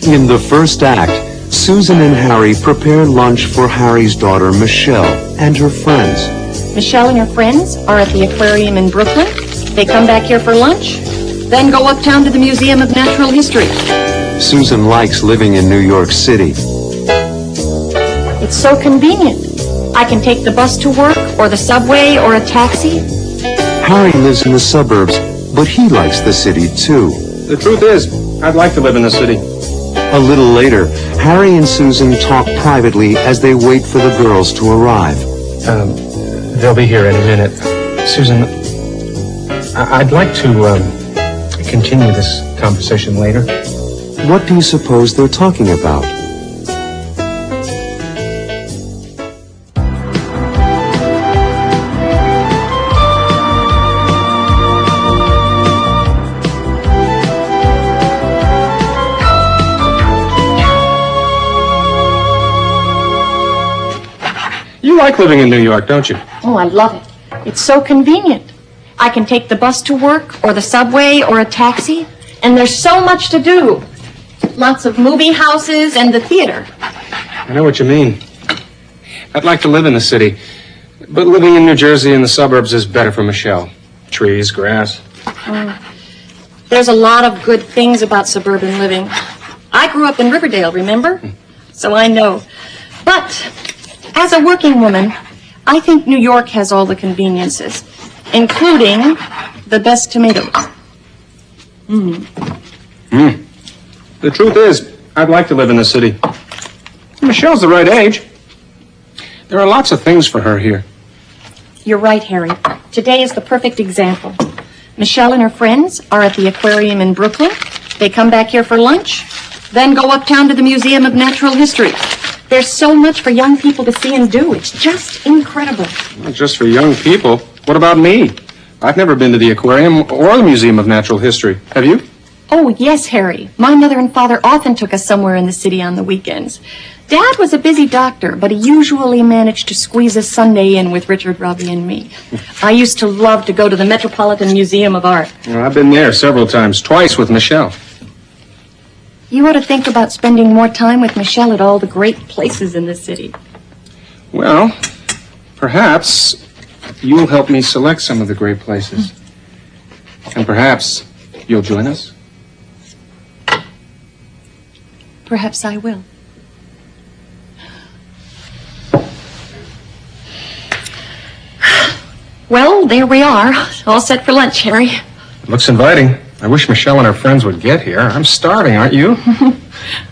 In the first act, Susan and Harry prepare lunch for Harry's daughter Michelle and her friends. Michelle and her friends are at the aquarium in Brooklyn. They come back here for lunch, then go uptown to the Museum of Natural History. Susan likes living in New York City. It's so convenient. I can take the bus to work, or the subway, or a taxi. Harry lives in the suburbs, but he likes the city too. The truth is, I'd like to live in the city. A little later, Harry and Susan talk privately as they wait for the girls to arrive. They'll be here any minute. Susan, I'd like to continue this conversation later. What do you suppose they're talking about? You like living in New York, don't you? Oh, I love it. It's so convenient. I can take the bus to work, or the subway, or a taxi, and there's so much to do. Lots of movie houses and the theater. I know what you mean. I'd like to live in the city, but living in New Jersey in the suburbs is better for Michelle. Trees, grass. There's a lot of good things about suburban living. I grew up in Riverdale, remember? So I know. But as a working woman, I think New York has all the conveniences, including the best tomatoes. The truth is, I'd like to live in the city. Michelle's the right age. There are lots of things for her here. You're right, Harry. Today is the perfect example. Michelle and her friends are at the aquarium in Brooklyn. They come back here for lunch, then go uptown to the Museum of Natural History. There's so much for young people to see and do. It's just incredible. Not just for young people. What about me? I've never been to the aquarium or the Museum of Natural History. Have you? Oh, yes, Harry. My mother and father often took us somewhere in the city on the weekends. Dad was a busy doctor, but he usually managed to squeeze a Sunday in with Richard, Robbie, and me. I used to love to go to the Metropolitan Museum of Art. Well, I've been there several times, twice with Michelle. You ought to think about spending more time with Michelle at all the great places in the city. Well, perhaps you'll help me select some of the great places. And perhaps you'll join us. Perhaps I will. Well, there we are. All set for lunch, Harry. Looks inviting. I wish Michelle and her friends would get here. I'm starving, aren't you?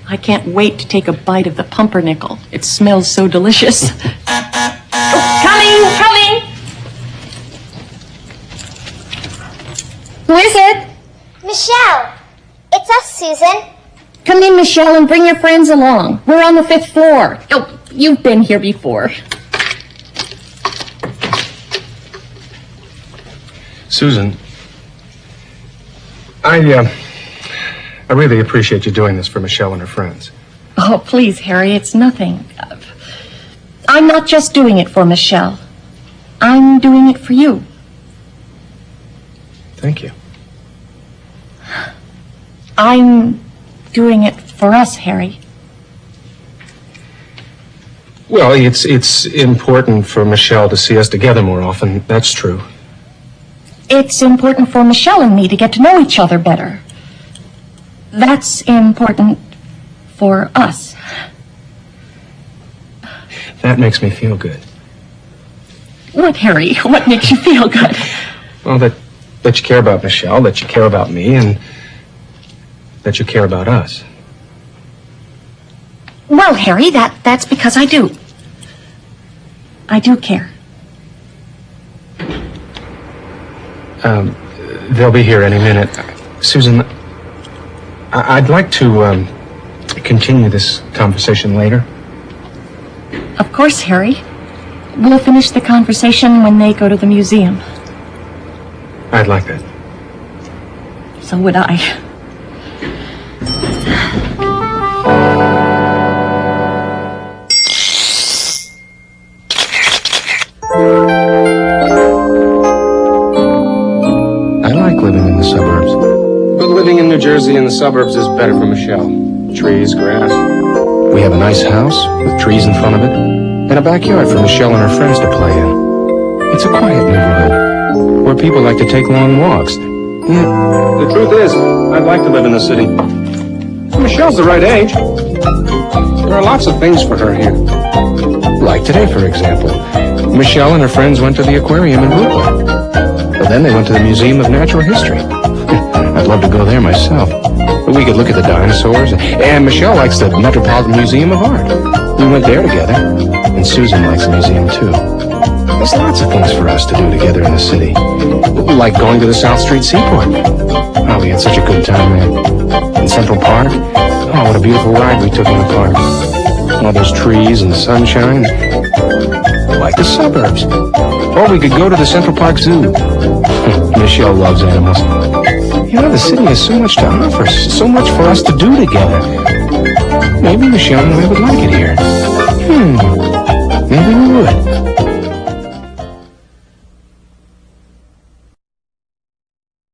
I can't wait to take a bite of the pumpernickel. It smells so delicious. Coming! Who is it? Michelle, it's us, Susan. Come in, Michelle, and bring your friends along. We're on the 5th floor. Oh, you've been here before. Susan, I really appreciate you doing this for Michelle and her friends. Oh, please, Harry, it's nothing. I'm not just doing it for Michelle. I'm doing it for you. Thank you. I'm doing it for us, Harry. Well, it's important for Michelle to see us together more often. That's true. It's important for Michelle and me to get to know each other better. That's important for us. That makes me feel good. What, Harry? What makes you feel good? Well, that you care about Michelle, that you care about me, and that you care about us. Well, Harry, that's because I do. I do care. They'll be here any minute. Susan, I'd like to continue this conversation later. Of course, Harry. We'll finish the conversation when they go to the museum. I'd like that. So would I. I like living in the suburbs. But living in New Jersey in the suburbs is better for Michelle. trees, grass. We have a nice house with trees in front of it, and a backyard for Michelle and her friends to play in. It's a quiet neighborhood, where people like to take long walks. Yeah, the truth is, I'd like to live in the city. Michelle's the right age. There are lots of things for her here. Like today, for example. Michelle and her friends went to the aquarium in Brooklyn. But then they went to the Museum of Natural History. I'd love to go there myself. We could look at the dinosaurs. And Michelle likes the Metropolitan Museum of Art. We went there together. And Susan likes the museum, too. There's lots of things for us to do together in the city. Like going to the South Street Seaport. Oh, we had such a good time there. In Central Park. Oh, what a beautiful ride we took in the park. All those trees and the sunshine. Like the suburbs. Or we could go to the Central Park Zoo. Michelle loves animals. You know, the city has so much to offer, so much for us to do together. Maybe Michelle and I would like it here.